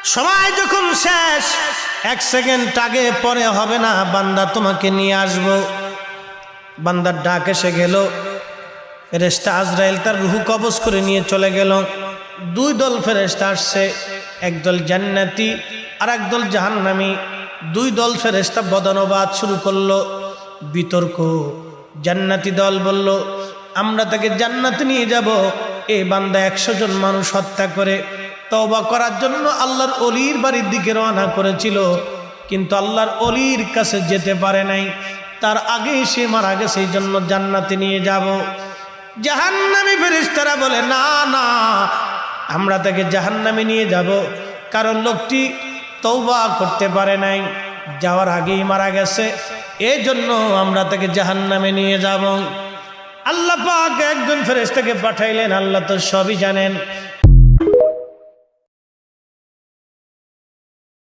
সময় যখন শেষ, 1 সেকেন্ড আগে পরে হবে না, বান্দা তোমাকে নিয়ে আসবো। বান্দার ডাক এসে গেল, ফেরেশতা আজরাইল তার রূহ কবজ করে নিয়ে চলে গেল। 2 দল ফেরেশতা আসছে, একদল জান্নাতি আর একদল জাহান্নামী। 2 দল ফেরেশতা বদানুবাদ শুরু করলো, বিতর্ক। জান্নাতি দল বলল, আমরা তাকে জান্নাতে নিয়ে যাব। এই বান্দা 100 জন মানুষ হত্যা করে তওবা করার জন্য আল্লাহর ওলির বাড়ির দিকে রওনা করেছিল, কিন্তু আল্লাহর ওলির কাছে যেতে পারে নাই, তার আগেই সে মারা গেছে, এই জন্য জান্নাতে নিয়ে যাব। জাহান্নামী ফেরেশতারা বলে, না না, আমরা তাকে জাহান্নামে নিয়ে যাব, কারণ লোকটি তওবা করতে পারে নাই, যাওয়ার আগেই মারা গেছে, এই জন্য আমরা তাকে জাহান্নামে নিয়ে যাব। আল্লাহ পাক একজন ফেরেশতাকে পাঠাইলেন, আল্লাহ তো সবই জানেন।